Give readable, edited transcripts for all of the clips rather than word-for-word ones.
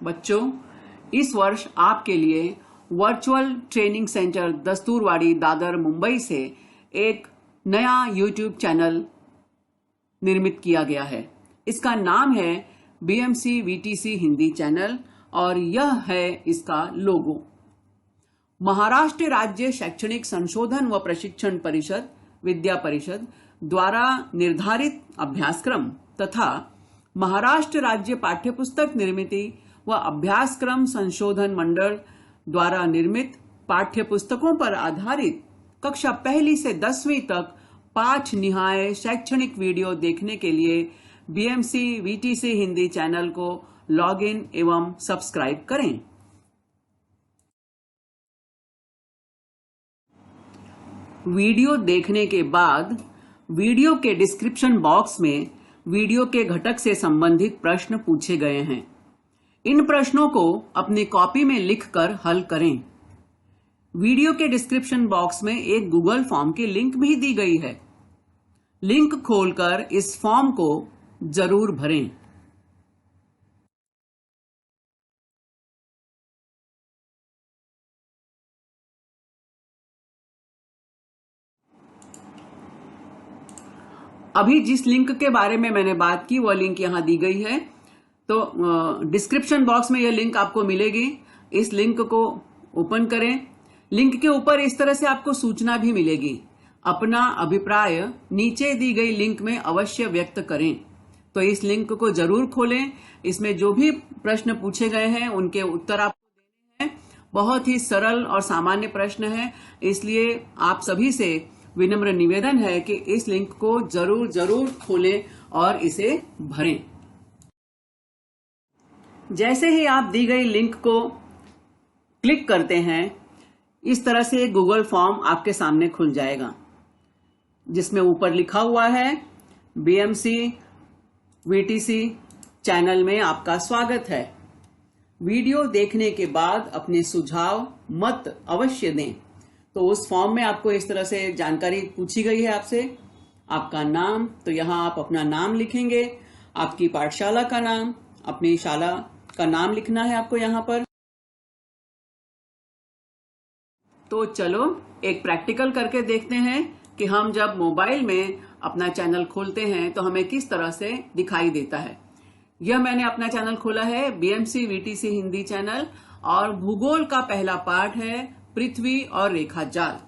बच्चों, इस वर्ष आपके लिए virtual training centre Dasturwadi Dadar Mumbai से एक नया YouTube चैनल निर्मित किया गया है। इसका नाम है BMC VTC हिंदी चैनल और यह है इसका लोगो। महाराष्ट्र राज्य शैक्षणिक संशोधन व प्रशिक्षण परिषद विद्या परिषद द्वारा निर्धारित अभ्यासक्रम तथा महाराष्ट्र राज्य पाठ्यपुस्तक निर्मिति व अभ्यासक्रम संशोधन मंडल द्वारा निर्मित पाठ्यपुस्तकों पर आधारित कक्षा 1 से 10वीं तक पाठ निहाय शैक्षणिक वीडियो देखने के लिए BMC VTC हिंदी चैनल को लॉग इन एवं सब्सक्राइब करें। वीडियो देखने के बाद वीडियो के डिस्क्रिप्शन बॉक्स में वीडियो के घटक से संबंधित प्रश्न पूछे गए हैं। इन प्रश्नों को अपनी कॉपी में लिखकर हल करें। वीडियो के डिस्क्रिप्शन बॉक्स में एक गूगल फॉर्म की लिंक भी दी गई है। लिंक खोलकर इस फॉर्म को जरूर भरें। अभी जिस लिंक के बारे में मैंने बात की वह लिंक यहां दी गई है, तो डिस्क्रिप्शन बॉक्स में यह लिंक आपको मिलेगी। इस लिंक को ओपन करें। लिंक के ऊपर इस तरह से आपको सूचना भी मिलेगी। अपना अभिप्राय नीचे दी गई लिंक में अवश्य व्यक्त करें। तो इस लिंक को जरूर खोलें। इसमें जो भी प्रश्न पूछे गए हैं उनके उत्तर आपको देने हैं। बहुत ही सरल और सामान्य प्रश्न है, इसलिए आप सभी से विनम्र निवेदन है कि इस लिंक को जरूर जरूर खोलें और इसे भरें। जैसे ही आप दी गई लिंक को क्लिक करते हैं, इस तरह से एक गूगल फॉर्म आपके सामने खुल जाएगा, जिसमें ऊपर लिखा हुआ है BMC VTC चैनल में आपका स्वागत है। वीडियो देखने के बाद अपने सुझाव मत अवश्य दें। तो उस फॉर्म में आपको इस तरह से जानकारी पूछी गई है आपसे। आपका नाम, तो यहां आप अपना नाम लिखेंगे। आपकी पाठशाला का नाम, अपनी शाला का नाम लिखना है आपको यहां पर। तो चलो एक प्रैक्टिकल करके देखते हैं कि हम जब मोबाइल में अपना चैनल खोलते हैं तो हमें किस तरह से दिखाई देता है। यह मैंने अपना चैनल खोला है BMC VTC हिंदी चैनल और भूगोल का पहला पाठ है पृथ्वी और रेखा जाल।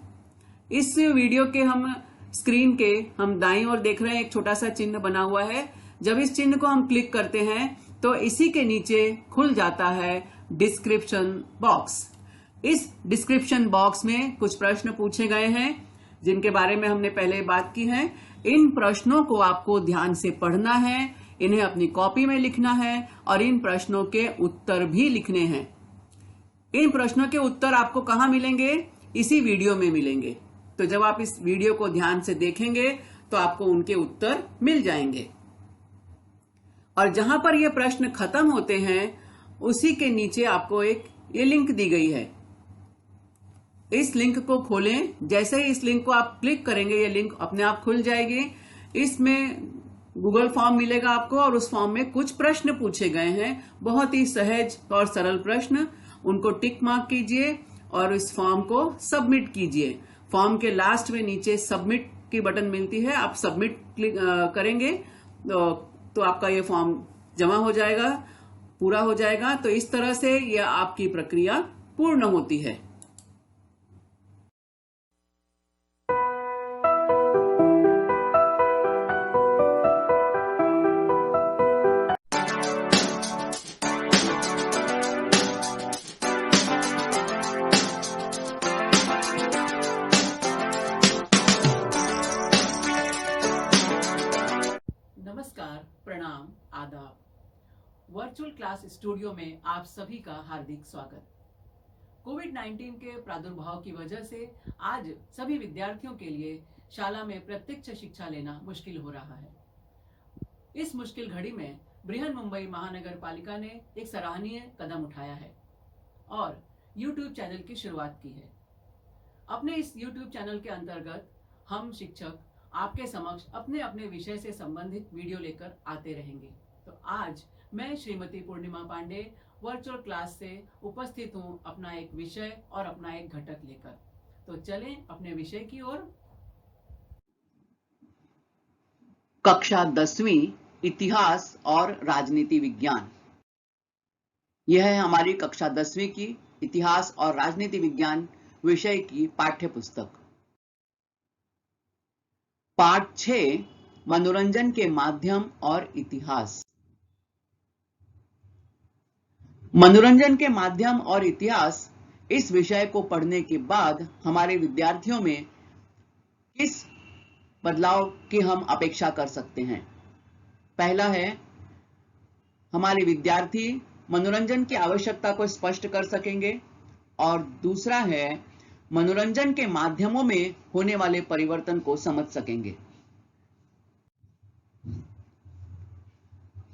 इस वीडियो के हम स्क्रीन के हम दाईं ओर देख रहे हैं, एक छोटा सा चिन्ह बना हुआ है। जब इस चिन्ह को हम क्लिक करते हैं तो इसी के नीचे खुल जाता है डिस्क्रिप्शन बॉक्स। इस डिस्क्रिप्शन बॉक्स में कुछ प्रश्न पूछे गए हैं जिनके बारे में हमने पहले बात की है। इन प्रश्नों को आपको ध्यान से पढ़ना है, इन्हें अपनी कॉपी में लिखना है और इन प्रश्नों के उत्तर भी लिखने हैं। इन प्रश्नों के उत्तर आपको कहां मिलेंगे? इसी वीडियो में मिलेंगे। तो जब आप इस वीडियो को ध्यान से देखेंगे तो आपको उनके उत्तर मिल जाएंगे। और जहां पर ये प्रश्न खत्म होते हैं उसी के नीचे आपको एक ये लिंक दी गई है। इस लिंक को खोलें। जैसे ही इस लिंक को आप क्लिक करेंगे ये लिंक अपने आप खुल जाएगी। इसमें गूगल फॉर्म मिलेगा आपको और उस फॉर्म में कुछ प्रश्न पूछे गए हैं, बहुत ही सहज और सरल प्रश्न। उनको टिक मार्क कीजिए और इस फॉर्म को सबमिट कीजिए। फॉर्म के लास्ट में नीचे सबमिट की बटन मिलती है, आप सबमिट क्लिक करेंगे तो आपका ये फॉर्म जमा हो जाएगा, पूरा हो जाएगा। तो इस तरह से यह आपकी प्रक्रिया पूर्ण होती है। नमस्कार, प्रणाम, आदाब। वर्चुअल क्लास स्टूडियो में आप सभी का हार्दिक स्वागत। कोविड-19 के प्रादुर्भाव की वजह से आज सभी विद्यार्थियों के लिए शाला में प्रत्यक्ष शिक्षा लेना मुश्किल हो रहा है। इस मुश्किल घड़ी में बृहन मुंबई महानगर पालिका ने एक सराहनीय कदम उठाया है और YouTube चैनल की शुरुआत की है। अपने इस YouTube चैनल के अंतर्गत हम शिक्षक आपके समक्ष अपने अपने विषय से संबंधित वीडियो लेकर आते रहेंगे। तो आज मैं श्रीमती पूर्णिमा पांडे वर्चुअल क्लास से उपस्थित हूँ अपना एक विषय और अपना एक घटक लेकर। तो चलें अपने विषय की ओर। कक्षा 10वीं इतिहास और राजनीति विज्ञान। यह है हमारी कक्षा 10वीं की इतिहास और राजनीति विज्ञान विषय की पाठ्य पुस्तक। पाठ 6 मनोरंजन के माध्यम और इतिहास। मनोरंजन के माध्यम और इतिहास इस विषय को पढ़ने के बाद हमारे विद्यार्थियों में किस बदलाव की हम अपेक्षा कर सकते हैं? पहला है, हमारे विद्यार्थी मनोरंजन की आवश्यकता को स्पष्ट कर सकेंगे, और दूसरा है, मनोरंजन के माध्यमों में होने वाले परिवर्तन को समझ सकेंगे।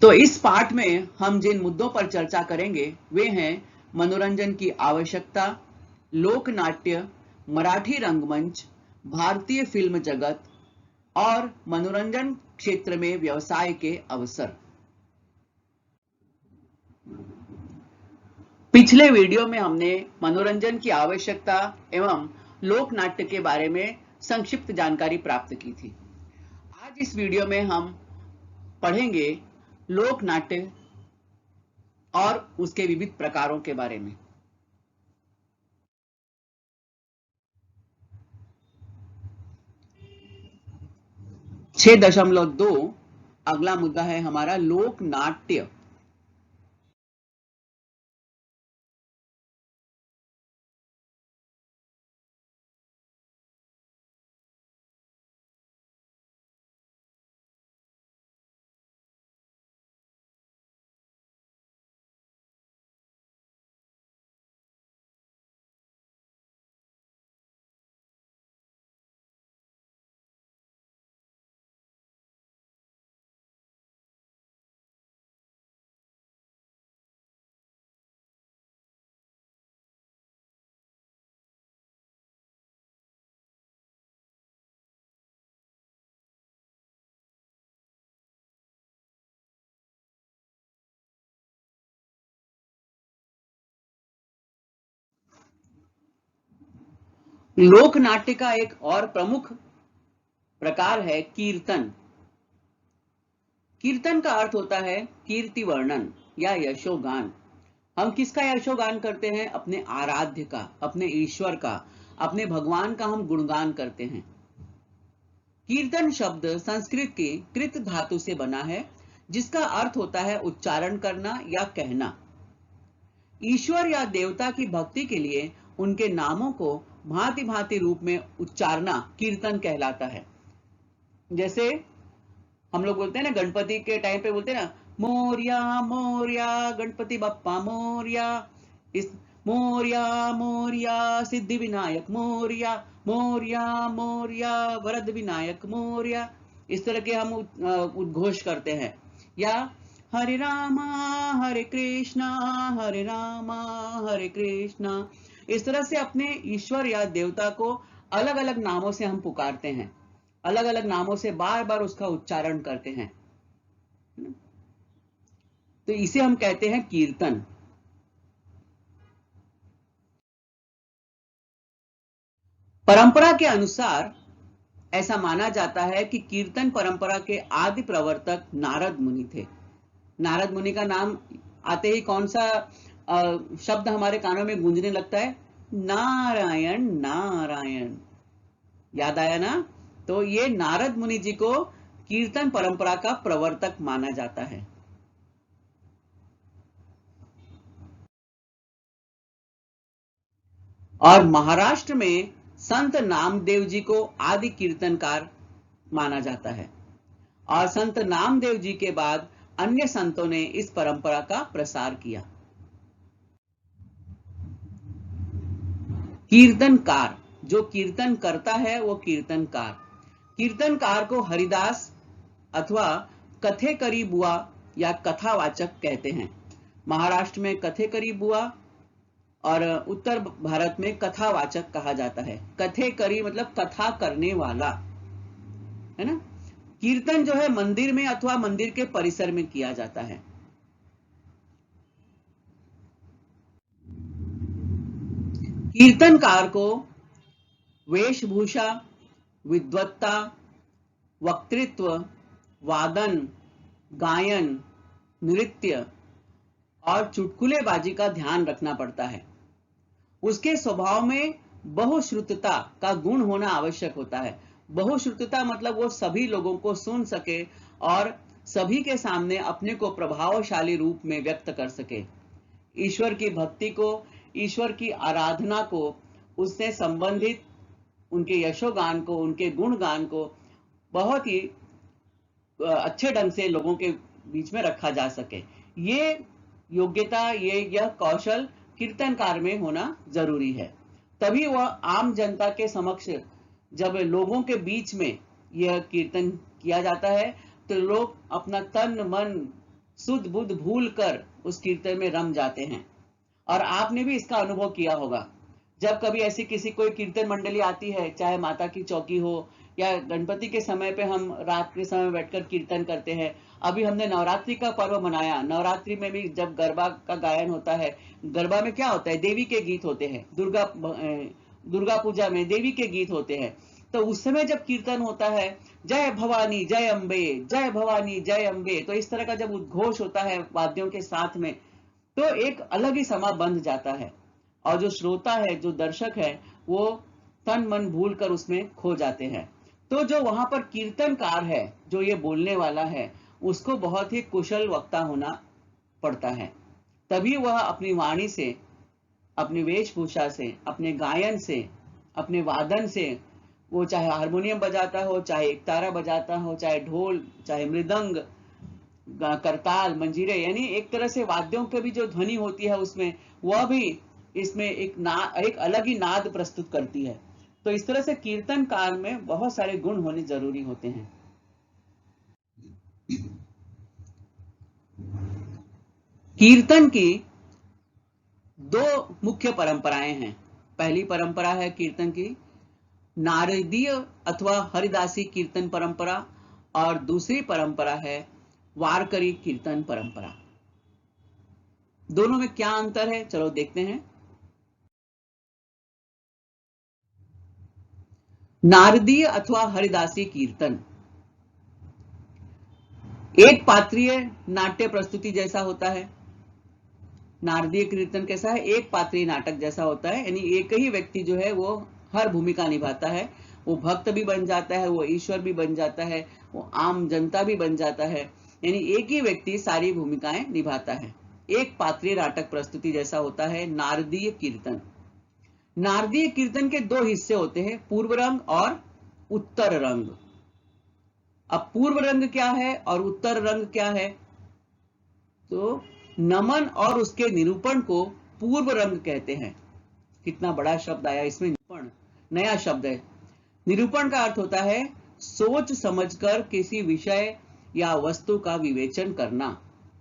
तो इस पाठ में हम जिन मुद्दों पर चर्चा करेंगे वे हैं मनोरंजन की आवश्यकता, लोकनाट्य, मराठी रंगमंच, भारतीय फिल्म जगत और मनोरंजन क्षेत्र में व्यवसाय के अवसर। पिछले वीडियो में हमने मनोरंजन की आवश्यकता एवं लोकनाट्य के बारे में संक्षिप्त जानकारी प्राप्त की थी। आज इस वीडियो में हम पढ़ेंगे लोकनाट्य और उसके विविध प्रकारों के बारे में। छह 6.2 अगला मुद्दा है हमारा लोकनाट्य। लोकनाट्य का एक और प्रमुख प्रकार है कीर्तन। कीर्तन का अर्थ होता है कीर्ति वर्णन या यशोगान। हम किसका यशोगान करते हैं? अपने आराध्य का, अपने ईश्वर का, अपने भगवान का हम गुणगान करते हैं। कीर्तन शब्द संस्कृत के कृत धातु से बना है, जिसका अर्थ होता है उच्चारण करना या कहना। ईश्वर या देवता की भक्ति के लिए उनके नामों को भांति भांति रूप में उच्चारना कीर्तन कहलाता है। जैसे हम लोग बोलते हैं ना, गणपति के टाइम पे बोलते हैं ना, मोरिया मोरिया गणपति बप्पा मोरिया, इस मोरिया मोरिया सिद्धि विनायक मोरिया, मोरिया मोरिया वरद विनायक मोरिया, इस तरह के हम उद्घोष करते हैं। या हरे रामा हरे कृष्णा हरे रामा हरे कृष्णा, इस तरह से अपने ईश्वर या देवता को अलग अलग नामों से हम पुकारते हैं, अलग अलग नामों से बार बार उसका उच्चारण करते हैं। तो इसे हम कहते हैं कीर्तन। परंपरा के अनुसार ऐसा माना जाता है कि कीर्तन परंपरा के आदि प्रवर्तक नारद मुनि थे। नारद मुनि का नाम आते ही कौन सा शब्द हमारे कानों में गूंजने लगता है? नारायण नारायण। याद आया ना? तो ये नारद मुनि जी को कीर्तन परंपरा का प्रवर्तक माना जाता है। और महाराष्ट्र में संत नामदेव जी को आदि कीर्तनकार माना जाता है, और संत नामदेव जी के बाद अन्य संतों ने इस परंपरा का प्रसार किया। कीर्तनकार, जो कीर्तन करता है वो कीर्तनकार। कीर्तनकार को हरिदास अथवा कथेकरी बुआ या कथावाचक कहते हैं। महाराष्ट्र में कथेकरी बुआ और उत्तर भारत में कथावाचक कहा जाता है। कथेकरी मतलब कथा करने वाला, है ना। कीर्तन जो है मंदिर में अथवा मंदिर के परिसर में किया जाता है। कीर्तनकार को वेशभूषा, विद्वत्ता, वक्तृत्व, वादन, गायन, नृत्य और चुटकुलेबाजी का ध्यान रखना पड़ता है। उसके स्वभाव में बहुश्रुतता का गुण होना आवश्यक होता है। बहुश्रुतता मतलब वो सभी लोगों को सुन सके और सभी के सामने अपने को प्रभावशाली रूप में व्यक्त कर सके। ईश्वर की भक्ति को, ईश्वर की आराधना को, उससे संबंधित उनके यशोगान को, उनके गुणगान को बहुत ही अच्छे ढंग से लोगों के बीच में रखा जा सके। ये योग्यता, यह कौशल कीर्तनकार में होना जरूरी है। तभी वह आम जनता के समक्ष जब लोगों के बीच में यह कीर्तन किया जाता है तो लोग अपना तन मन सुध बुध भूल कर उस कीर्तन में रम जाते हैं। और आपने भी इसका अनुभव किया होगा। जब कभी ऐसी किसी कोई कीर्तन मंडली आती है, चाहे माता की चौकी हो या गणपति के समय पे हम रात के समय बैठकर कीर्तन करते हैं। अभी हमने नवरात्रि का पर्व मनाया। नवरात्रि में भी जब गरबा का गायन होता है, गरबा में क्या होता है, देवी के गीत होते हैं। दुर्गा पूजा में देवी के गीत होते हैं। तो उस समय जब कीर्तन होता है, जय भवानी जय अम्बे, जय भवानी जय अम्बे, तो इस तरह का जब उद्घोष होता है वाद्यों के साथ में, तो एक अलग ही समा बंध जाता है और जो श्रोता है, जो दर्शक है, वो तन मन भूल कर उसमें खो जाते हैं। तो जो वहां पर कीर्तनकार है, जो ये बोलने वाला है, उसको बहुत ही कुशल वक्ता होना पड़ता है। तभी वह अपनी वाणी से, अपनी वेशभूषा से, अपने गायन से, अपने वादन से, वो चाहे हारमोनियम बजाता हो, चाहे एकतारा बजाता हो, चाहे ढोल, चाहे मृदंग, करताल, मंजीरे, यानी एक तरह से वाद्यों की भी जो ध्वनि होती है उसमें, वह भी इसमें एक अलग ही नाद प्रस्तुत करती है। तो इस तरह से कीर्तनकार में बहुत सारे गुण होने जरूरी होते हैं। कीर्तन की दो मुख्य परंपराएं हैं। पहली परंपरा है कीर्तन की नारदीय अथवा हरिदासी कीर्तन परंपरा और दूसरी परंपरा है वारकरी कीर्तन परंपरा। दोनों में क्या अंतर है, चलो देखते हैं। नारदीय अथवा हरिदासी कीर्तन एक पात्रीय नाट्य प्रस्तुति जैसा होता है। नारदीय कीर्तन कैसा है, एक पात्रीय नाटक जैसा होता है, यानी एक ही व्यक्ति जो है वो हर भूमिका निभाता है। वो भक्त भी बन जाता है, वो ईश्वर भी बन जाता है, वो आम जनता भी बन जाता है, यानी एक ही व्यक्ति सारी भूमिकाएं निभाता है। एक पात्रीय नाटक प्रस्तुति जैसा होता है नारदीय कीर्तन। नारदीय कीर्तन के दो हिस्से होते हैं, पूर्व रंग और उत्तर रंग। अब पूर्व रंग क्या है और उत्तर रंग क्या है, तो नमन और उसके निरूपण को पूर्व रंग कहते हैं। कितना बड़ा शब्द आया इसमें, निरूपण, नया शब्द है। निरूपण का अर्थ होता है सोच समझकर किसी विषय या वस्तु का विवेचन करना,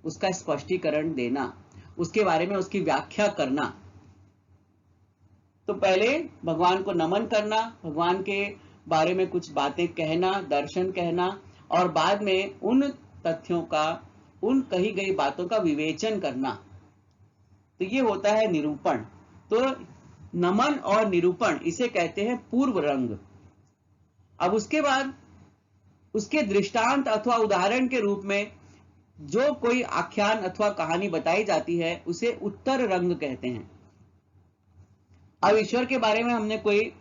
उसका स्पष्टीकरण देना, उसके बारे में उसकी व्याख्या करना। तो पहले भगवान को नमन करना, भगवान के बारे में कुछ बातें कहना, दर्शन कहना, और बाद में उन तथ्यों का, उन कही गई बातों का विवेचन करना, तो ये होता है निरूपण। तो नमन और निरूपण इसे कहते हैं पूर्व रंग। अब उसके बाद उसके दृष्टांत अथवा उदाहरण के रूप में जो कोई आख्यान अथवा कहानी बताई जाती है उसे उत्तर रंग कहते हैं। अब ईश्वर के बारे में हमने कोई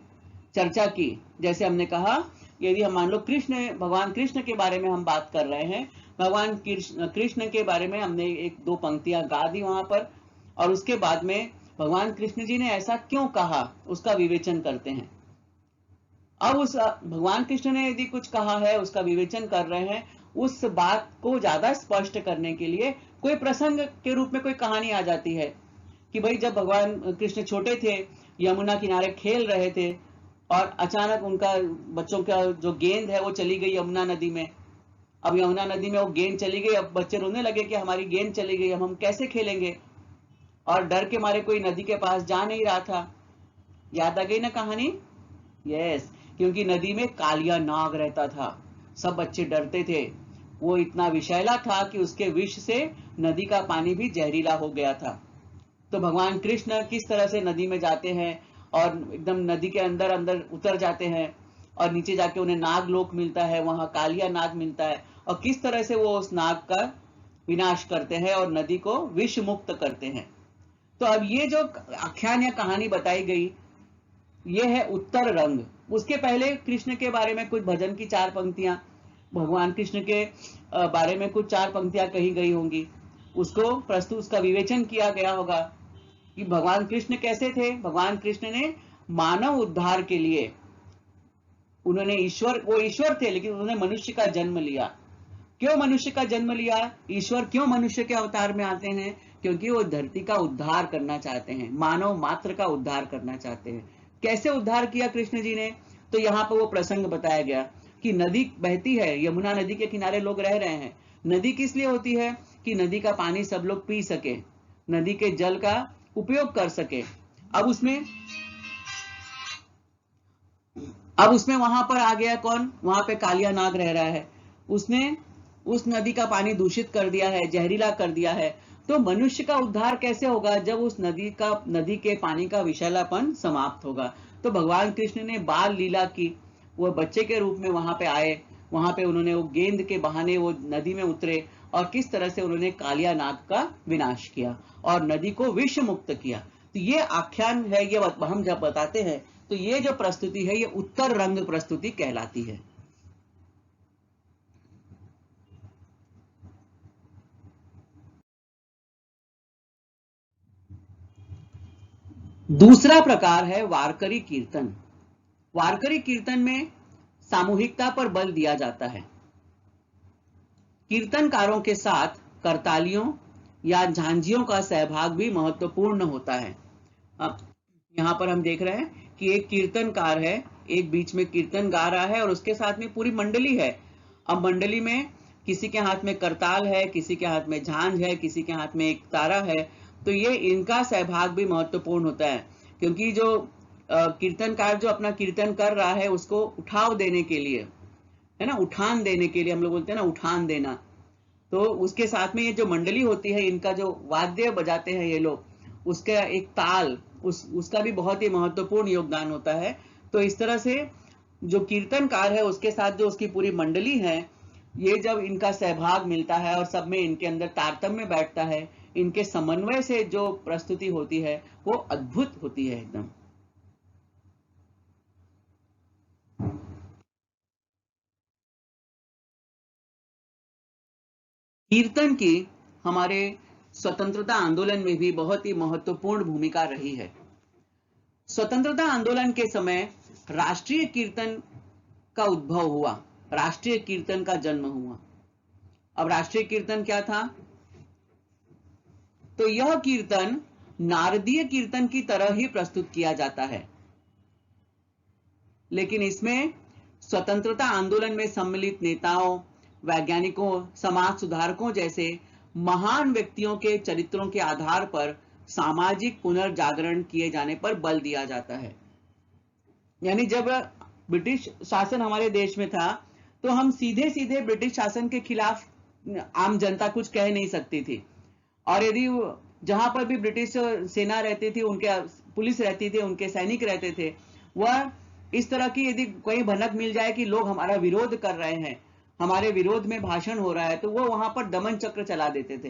चर्चा की, जैसे हमने कहा यदि हम मान लो भगवान कृष्ण के बारे में हम बात कर रहे हैं, भगवान कृष्ण के बारे में हमने एक दो पंक्तियां गा दी वहां पर, और उसके बाद में भगवान कृष्ण जी ने ऐसा क्यों कहा उसका विवेचन करते हैं। अब उस भगवान कृष्ण ने यदि कुछ कहा है, उसका विवेचन कर रहे हैं, उस बात को ज्यादा स्पष्ट करने के लिए कोई प्रसंग के रूप में कोई कहानी आ जाती है कि भाई जब भगवान कृष्ण छोटे थे, यमुना किनारे खेल रहे थे और अचानक उनका बच्चों का जो गेंद है वो चली गई यमुना नदी में। अब यमुना नदी में वो गेंद चली गई, अब बच्चे रोने लगे कि हमारी गेंद चली गई, अब हम कैसे खेलेंगे, और डर के मारे कोई नदी के पास जा नहीं रहा था। याद आ गई ना कहानी? यस, क्योंकि नदी में कालिया नाग रहता था, सब बच्चे डरते थे। वो इतना विषैला था कि उसके विष से नदी का पानी भी जहरीला हो गया था। तो भगवान कृष्ण किस तरह से नदी में जाते हैं और एकदम नदी के अंदर अंदर उतर जाते हैं और नीचे जाके उन्हें नागलोक मिलता है, वहां कालिया नाग मिलता है, और किस तरह से वो उस नाग का विनाश करते हैं और नदी को विष मुक्त करते हैं। तो अब ये जो आख्यान या कहानी बताई गई, ये है उत्तर रंग। उसके पहले कृष्ण के बारे में कुछ भजन की 4 पंक्तियां, भगवान कृष्ण के बारे में कुछ 4 पंक्तियां कही गई होंगी, उसको प्रस्तुत, उसका विवेचन किया गया होगा कि भगवान कृष्ण कैसे थे। भगवान कृष्ण ने मानव उद्धार के लिए, उन्होंने वो ईश्वर थे लेकिन उन्होंने मनुष्य का जन्म लिया। क्यों मनुष्य का जन्म लिया? ईश्वर क्यों मनुष्य के अवतार में आते हैं? क्योंकि वो धरती का उद्धार करना चाहते हैं, मानव मात्र का उद्धार करना चाहते हैं। कैसे उद्धार किया कृष्ण जी ने? तो यहाँ पर वो प्रसंग बताया गया कि नदी बहती है, यमुना नदी के किनारे लोग रह रहे हैं। नदी किस लिए होती है? कि नदी का पानी सब लोग पी सके, नदी के जल का उपयोग कर सके। अब उसमें वहां पर आ गया कौन? वहां पे कालिया नाग रह रहा है, उसने उस नदी का पानी दूषित कर दिया है, जहरीला कर दिया है। तो मनुष्य का उद्धार कैसे होगा? जब उस नदी के पानी का विषैलापन समाप्त होगा। तो भगवान कृष्ण ने बाल लीला की, वो बच्चे के रूप में वहां पे आए, वहां पे उन्होंने वो गेंद के बहाने वो नदी में उतरे और किस तरह से उन्होंने कालिया नाग का विनाश किया और नदी को विष मुक्त किया। तो ये आख्यान है, ये हम जब बताते हैं तो ये जो प्रस्तुति है ये उत्तर रंग प्रस्तुति कहलाती है। दूसरा प्रकार है वारकरी कीर्तन। वारकरी कीर्तन में सामूहिकता पर बल दिया जाता है। कीर्तनकारों के साथ करतालियों या झांझियों का सहभाग भी महत्वपूर्ण होता है। अब यहाँ पर हम देख रहे हैं कि एक कीर्तनकार है, एक बीच में कीर्तन गा रहा है और उसके साथ में पूरी मंडली है। अब मंडली में किसी के हाथ में करताल है, किसी के हाथ में झांझ है, किसी के हाथ में एक तारा है। तो ये इनका सहभाग भी महत्वपूर्ण होता है, क्योंकि जो कीर्तनकार जो अपना कीर्तन कर रहा है उसको उठाव देने के लिए, है ना, उठान देने के लिए, हम लोग बोलते हैं ना उठान देना। तो उसके साथ में ये जो मंडली होती है, इनका जो वाद्य बजाते हैं ये लोग, उसका एक ताल, उसका भी बहुत ही महत्वपूर्ण योगदान होता है। तो इस तरह से जो कीर्तनकार है उसके साथ जो उसकी पूरी मंडली है, ये जब इनका सहभाग मिलता है और सब में इनके अंदर तारतम्य बैठता है, इनके समन्वय से जो प्रस्तुति होती है वो अद्भुत होती है एकदम। कीर्तन की हमारे स्वतंत्रता आंदोलन में भी बहुत ही महत्वपूर्ण भूमिका रही है। स्वतंत्रता आंदोलन के समय राष्ट्रीय कीर्तन का उद्भव हुआ, राष्ट्रीय कीर्तन का जन्म हुआ। अब राष्ट्रीय कीर्तन क्या था? तो यह कीर्तन नारदीय कीर्तन की तरह ही प्रस्तुत किया जाता है, लेकिन इसमें स्वतंत्रता आंदोलन में सम्मिलित नेताओं, वैज्ञानिकों, समाज सुधारकों जैसे महान व्यक्तियों के चरित्रों के आधार पर सामाजिक पुनर्जागरण किए जाने पर बल दिया जाता है। यानी जब ब्रिटिश शासन हमारे देश में था तो हम सीधे सीधे ब्रिटिश शासन के खिलाफ आम जनता कुछ कह नहीं सकती थी, और यदि जहां पर भी ब्रिटिश सेना रहती थी, उनके पुलिस रहती थी, उनके सैनिक रहते थे, वह इस तरह की यदि कोई भनक मिल जाए कि लोग हमारा विरोध कर रहे हैं, हमारे विरोध में भाषण हो रहा है, तो वो वहां पर दमन चक्र चला देते थे।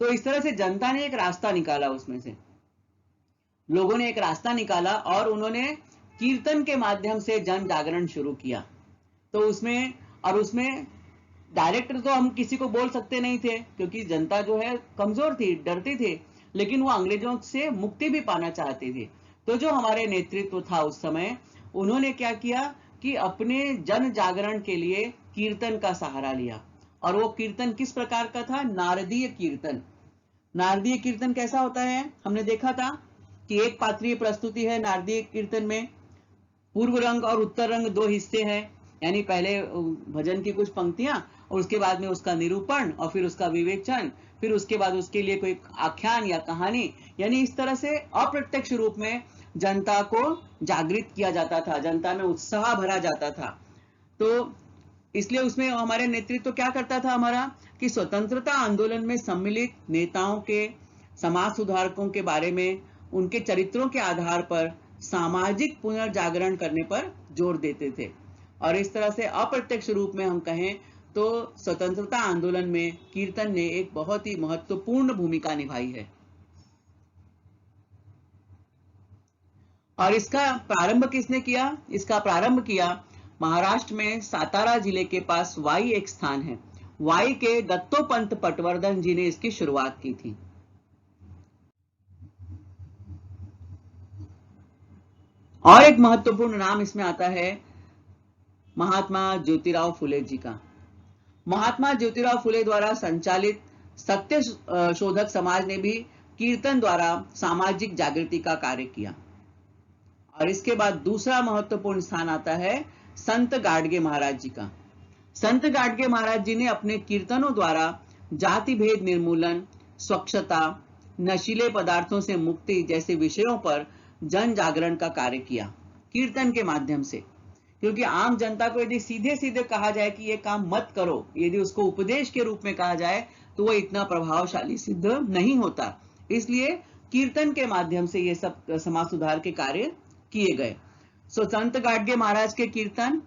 तो इस तरह से जनता ने एक रास्ता निकाला, उसमें से लोगों ने एक रास्ता निकाला और उन्होंने कीर्तन के माध्यम से जन जागरण शुरू किया। तो उसमें डायरेक्ट तो हम किसी को बोल सकते नहीं थे, क्योंकि जनता जो है कमजोर थी, डरती थी, लेकिन वो अंग्रेजों से मुक्ति भी पाना चाहती थी। तो जो हमारे नेतृत्व था उस समय, उन्होंने क्या किया कि अपने जन जागरण के लिए कीर्तन का सहारा लिया। और वो कीर्तन किस प्रकार का था? नारदीय कीर्तन। नारदीय कीर्तन कैसा होता है? हमने देखा था कि एक पात्रीय प्रस्तुति है नारदीय कीर्तन में। पूर्व रंग और उत्तर रंग 2 हिस्से हैं, यानी पहले भजन की कुछ पंक्तियां और उसके बाद में उसका निरूपण और फिर उसका विवेचन, फिर उसके बाद उसके लिए कोई आख्यान या कहानी। यानी इस तरह से अप्रत्यक्ष रूप में जनता को जागृत किया जाता था, जनता में उत्साह भरा जाता था। तो इसलिए उसमें हमारे नेतृत्व क्या करता था हमारा, कि स्वतंत्रता आंदोलन में सम्मिलित नेताओं के, समाज सुधारकों के बारे में, उनके चरित्रों के आधार पर सामाजिक पुनर्जागरण करने पर जोर देते थे। और इस तरह से अप्रत्यक्ष रूप में हम कहें तो स्वतंत्रता आंदोलन में कीर्तन ने एक बहुत ही महत्वपूर्ण भूमिका निभाई है। और इसका प्रारंभ किसने किया? इसका प्रारंभ किया महाराष्ट्र में सातारा जिले के पास वाई एक स्थान है, वाई के दत्तोपंत पटवर्धन जी ने इसकी शुरुआत की थी। और एक महत्वपूर्ण नाम इसमें आता है महात्मा ज्योतिराव फुले जी का। महात्मा ज्योतिराव फुले द्वारा संचालित सत्य शोधक समाज ने भी कीर्तन द्वारा सामाजिक जागृति का कार्य किया। और इसके बाद दूसरा महत्वपूर्ण स्थान आता है संत गाडगे महाराज जी का। संत गाडगे महाराज जी ने अपने कीर्तनों द्वारा जाति भेद निर्मूलन, स्वच्छता, नशीले पदार्थों से मुक्ति जैसे विषयों पर जन जागरण का कार्य किया कीर्तन के माध्यम से। क्योंकि आम जनता को यदि सीधे सीधे कहा जाए कि ये काम मत करो, यदि उसको उपदेश के रूप में कहा जाए तो वो इतना प्रभावशाली सिद्ध नहीं होता। इसलिए कीर्तन के माध्यम से ये सब समाज सुधार के कार्य किए गए। सो संत गाडगे महाराज के कीर्तन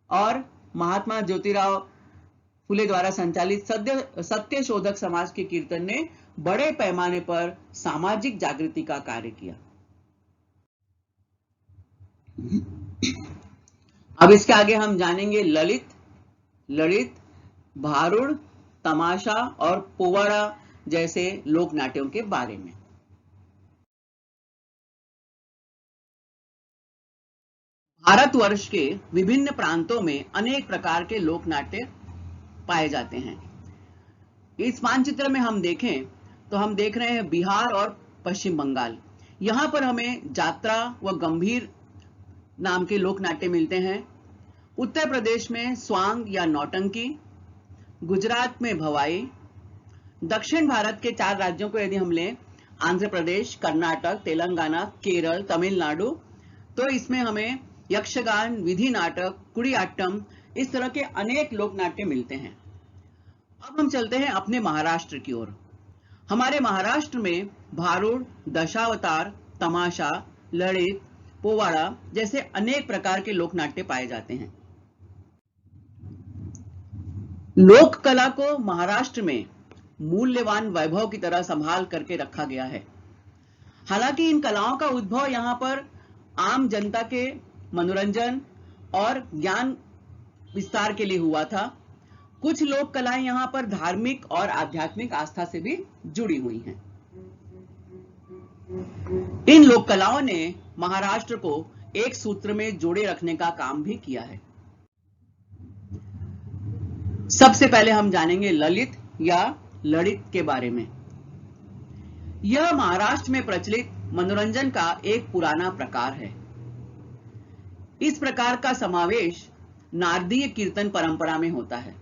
और महात्मा ज्योतिराव फुले द्वारा संचालित सत्य शोधक समाज के कीर्तन ने बड़े पैमाने पर सामाजिक जागृति का कार्य किया। अब इसके आगे हम जानेंगे ललित, भारुड़, तमाशा और पोवाड़ा जैसे लोक नाट्यों के बारे में। भारतवर्ष के विभिन्न प्रांतों में अनेक प्रकार के लोक नाट्य पाए जाते हैं। इस मानचित्र में हम देखें तो हम देख रहे हैं बिहार और पश्चिम बंगाल। यहां पर हमें जात्रा व गंभीर नाम के लोक नाट्य मिलते हैं। उत्तर प्रदेश में स्वांग या नौटंकी, गुजरात में भवाई। दक्षिण भारत के 4 राज्यों को यदि हम लें, आंध्र प्रदेश, कर्नाटक, तेलंगाना, केरल, तमिलनाडु, तो इसमें हमें यक्षगान, विधि नाटक, कुडियाट्टम, इस तरह के अनेक लोक नाट्य मिलते हैं। अब हम चलते हैं अपने महाराष्ट्र की ओर। हमारे महाराष्ट्र में भारुड़, दशावतार, तमाशा, ललित, पोवाड़ा जैसे अनेक प्रकार के लोक नाट्य पाए जाते हैं। लोक कला को महाराष्ट्र में मूल्यवान वैभव की तरह संभाल करके रखा गया है। हालांकि इन कलाओं का उद्भव यहाँ पर आम जनता के मनोरंजन और ज्ञान विस्तार के लिए हुआ था। कुछ लोक कलाएं यहाँ पर धार्मिक और आध्यात्मिक आस्था से भी जुड़ी हुई हैं। इन लोक कलाओं ने महाराष्ट्र को एक सूत्र में जोड़े रखने का काम भी किया है। सबसे पहले हम जानेंगे ललित या ललित के बारे में। यह महाराष्ट्र में प्रचलित मनोरंजन का एक पुराना प्रकार है। इस प्रकार का समावेश नारदीय कीर्तन परंपरा में होता है।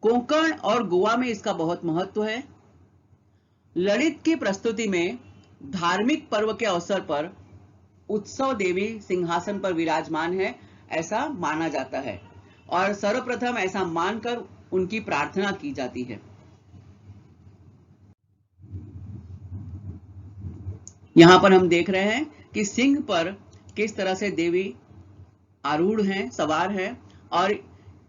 कोंकण और गोवा में इसका बहुत महत्व है। ललित की प्रस्तुति में धार्मिक पर्व के अवसर पर उत्सव देवी सिंहासन पर विराजमान है, ऐसा माना जाता है और सर्वप्रथम ऐसा मानकर उनकी प्रार्थना की जाती है। यहां पर हम देख रहे हैं कि सिंह पर किस तरह से देवी आरूढ़ हैं, सवार हैं, और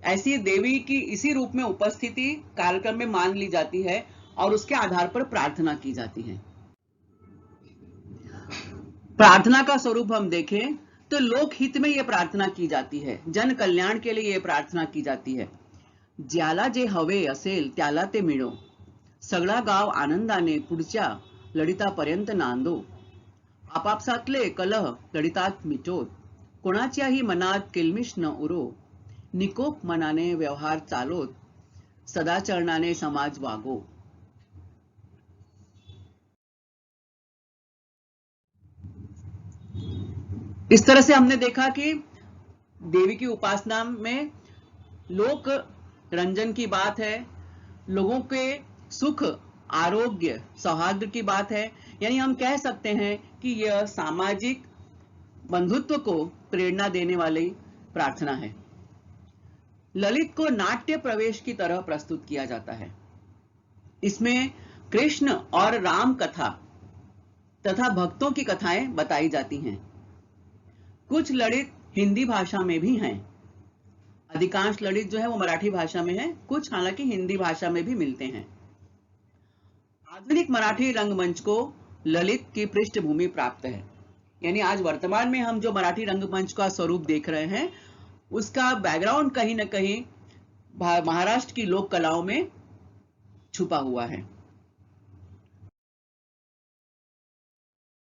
ऐसी देवी की इसी रूप में उपस्थिति कार्यक्रम में मान ली जाती है और उसके आधार पर प्रार्थना की जाती है। प्रार्थना का स्वरूप हम देखें तो लोक हित में यह प्रार्थना की जाती है, जन कल्याण के लिए यह प्रार्थना की जाती है। ज्याला जे हवे असेल त्याला ते मिळो, सगळा गाव आनंदाने पुढच्या लढितापर्यंत नांदो, आपापसातले कलह लढितात मिटोत, कोणाच्याही मनात किलमिश न उरो, निकोप मनाने व्यवहार चालोत, सदाचरणाने समाज वागो। इस तरह से हमने देखा कि देवी की उपासना में लोक रंजन की बात है, लोगों के सुख, आरोग्य, सौहार्द की बात है। यानी हम कह सकते हैं कि यह सामाजिक बंधुत्व को प्रेरणा देने वाली प्रार्थना है। ललित को नाट्य प्रवेश की तरह प्रस्तुत किया जाता है। इसमें कृष्ण और राम कथा तथा भक्तों की कथाएं बताई जाती हैं। कुछ ललित हिंदी भाषा में भी हैं। अधिकांश ललित जो है वो मराठी भाषा में है, कुछ हालांकि हिंदी भाषा में भी मिलते हैं। आधुनिक मराठी रंगमंच को ललित की पृष्ठभूमि प्राप्त है, यानी आज वर्तमान में हम जो मराठी रंगमंच का स्वरूप देख रहे हैं उसका बैकग्राउंड कहीं ना कहीं महाराष्ट्र की लोक कलाओं में छुपा हुआ है।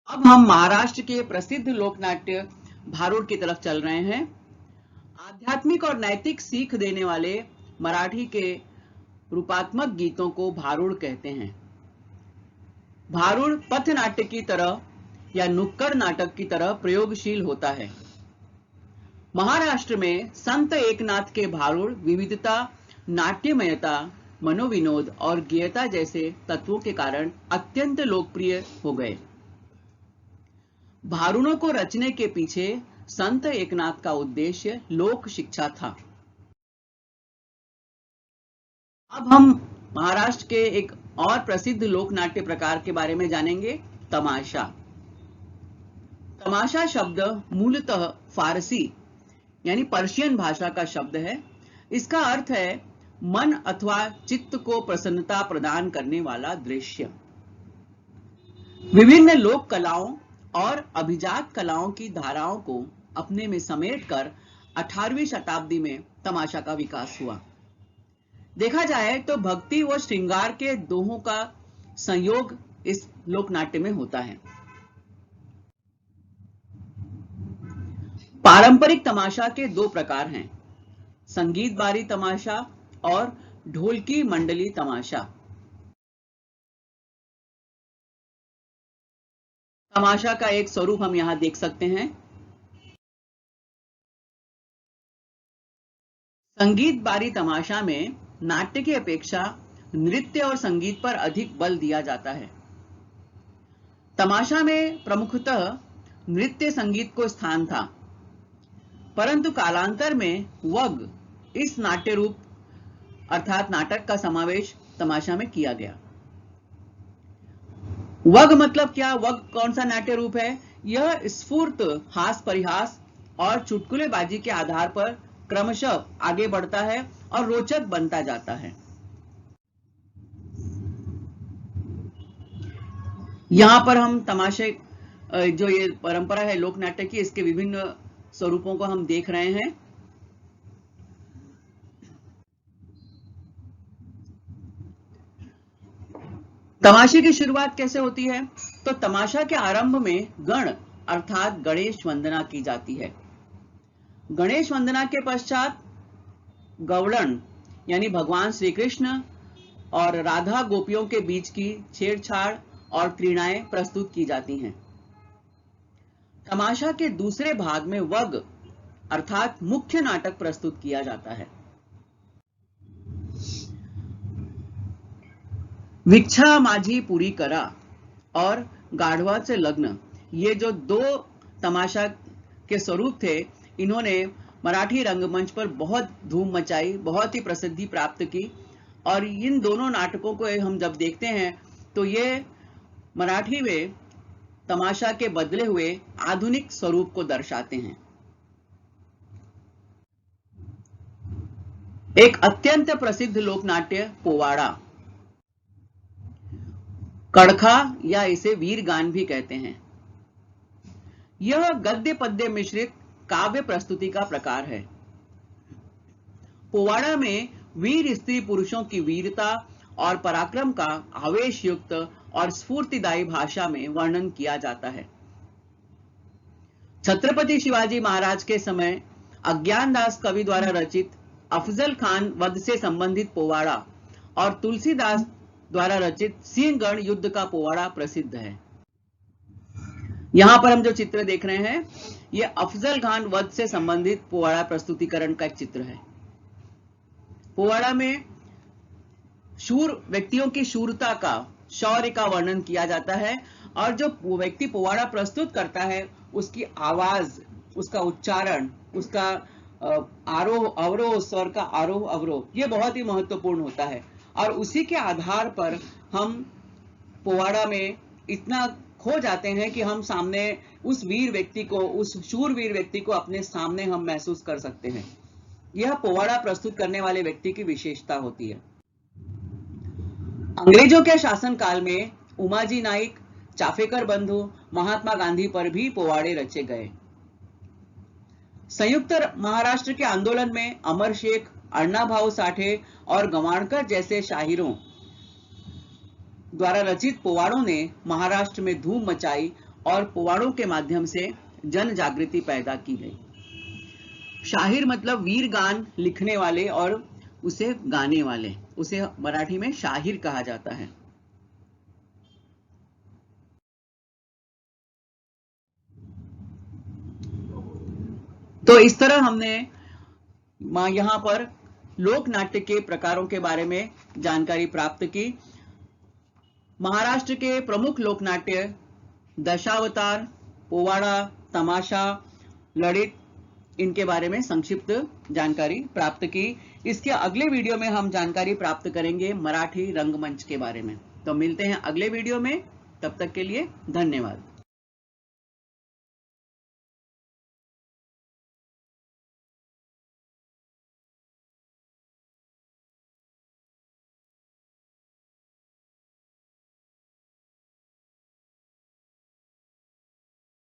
अब हम महाराष्ट्र के प्रसिद्ध लोकनाट्य भारुड की तरफ चल रहे हैं। आध्यात्मिक और नैतिक सीख देने वाले मराठी के रूपात्मक गीतों को भारुड कहते हैं। भारुड पथनाट्य की तरह या नुक्कड़ नाटक की तरह प्रयोगशील होता है। महाराष्ट्र में संत एकनाथ के भारुड विविधता, नाट्यमयता, मनोविनोद और गेयता जैसे तत्वों के कारण अत्यंत लोकप्रिय हो गए। भारुडों को रचने के पीछे संत एकनाथ का उद्देश्य लोक शिक्षा था। अब हम महाराष्ट्र के एक और प्रसिद्ध लोक नाट्य प्रकार के बारे में जानेंगे, तमाशा। तमाशा शब्द मूलतः फारसी यानी पर्शियन भाषा का शब्द है। इसका अर्थ है मन अथवा चित्त को प्रसन्नता प्रदान करने वाला दृश्य। विभिन्न लोक कलाओं और अभिजात कलाओं की धाराओं को अपने में समेटकर 18वीं शताब्दी में तमाशा का विकास हुआ। देखा जाए तो भक्ति व श्रृंगार के दोहों का संयोग इस लोकनाट्य में होता है। पारंपरिक तमाशा के दो प्रकार हैं, संगीत बारी तमाशा और ढोलकी मंडली तमाशा। तमाशा का एक स्वरूप हम यहां देख सकते हैं। संगीत बारी तमाशा में नाट्य की अपेक्षा नृत्य और संगीत पर अधिक बल दिया जाता है। तमाशा में प्रमुखतः नृत्य संगीत को स्थान था, परंतु कालांतर में वग इस नाट्य रूप अर्थात नाटक का समावेश तमाशा में किया गया। वग मतलब क्या? वग कौन सा नाट्य रूप है? यह स्फूर्त हास परिहास और चुटकुलेबाजी के आधार पर क्रमशः आगे बढ़ता है और रोचक बनता जाता है। यहां पर हम तमाशे जो ये परंपरा है लोक नाट्य की, इसके विभिन्न स्वरूपों को हम देख रहे हैं। तमाशे की शुरुआत कैसे होती है? तो तमाशा के आरंभ में गण अर्थात गणेश वंदना की जाती है। गणेश वंदना के पश्चात गौड़न यानी भगवान श्री कृष्ण और राधा गोपियों के बीच की छेड़छाड़ और क्रीड़ाएं प्रस्तुत की जाती हैं। तमाशा के दूसरे भाग में वग अर्थात मुख्य नाटक प्रस्तुत किया जाता है। भिक्षा माझी पूरी करा और गाढवाचे लग्न, ये जो दो तमाशा के स्वरूप थे, इन्होंने मराठी रंगमंच पर बहुत धूम मचाई, बहुत ही प्रसिद्धि प्राप्त की। और इन दोनों नाटकों को हम जब देखते हैं तो ये मराठी में तमाशा के बदले हुए आधुनिक स्वरूप को दर्शाते हैं। एक अत्यंत प्रसिद्ध लोकनाट्य पोवाड़ा, कड़खा या इसे वीरगान भी कहते हैं। यह गद्य पद्य मिश्रित काव्य प्रस्तुति का प्रकार है। पोवाड़ा में वीर स्त्री पुरुषों की वीरता और पराक्रम का आवेश युक्त और स्फूर्तिदायी भाषा में वर्णन किया जाता है। छत्रपति शिवाजी महाराज के समय अज्ञानदास कवि द्वारा रचित अफजल खान वध से संबंधित पोवाड़ा और तुलसीदास द्वारा रचित सिंहगढ़ युद्ध का पोवाड़ा प्रसिद्ध है। यहां पर हम जो चित्र देख रहे हैं, यह अफजल खान वध से संबंधित पोवाड़ा प्रस्तुतिकरण का एक चित्र है। पोवाड़ा में शूर व्यक्तियों की शूरता का, शौर्य का वर्णन किया जाता है और जो व्यक्ति पोवाड़ा प्रस्तुत करता है उसकी आवाज, उसका उच्चारण, उसका आरोह अवरोह, स्वर का आरोह अवरोह, ये बहुत ही महत्वपूर्ण होता है। और उसी के आधार पर हम पोवाड़ा में इतना खो जाते हैं कि हम सामने उस वीर व्यक्ति को, उस शूरवीर व्यक्ति को अपने सामने हम महसूस कर सकते हैं। यह पोवाड़ा प्रस्तुत करने वाले व्यक्ति की विशेषता होती है। अंग्रेजों के शासन काल में उमाजी नाइक, चाफेकर बंधु, महात्मा गांधी पर भी पोवाड़े रचे गए। संयुक्त महाराष्ट्र के आंदोलन में अमर शेख, अण्णाभाऊ साठे और गवाणकर जैसे शाहिरों द्वारा रचित पोवाड़ों ने महाराष्ट्र में धूम मचाई और पोवाड़ों के माध्यम से जन जागृति पैदा की गई। शाहिर मतलब वीर गान लिखने वाले और उसे गाने वाले, उसे मराठी में शाहिर कहा जाता है। तो इस तरह हमने यहाँ पर लोक नाट्य के प्रकारों के बारे में जानकारी प्राप्त की। महाराष्ट्र के प्रमुख लोक नाट्य दशावतार, पोवाड़ा, तमाशा, ललित, इनके बारे में संक्षिप्त जानकारी प्राप्त की। इसके अगले वीडियो में हम जानकारी प्राप्त करेंगे मराठी रंगमंच के बारे में। तो मिलते हैं अगले वीडियो में, तब तक के लिए धन्यवाद।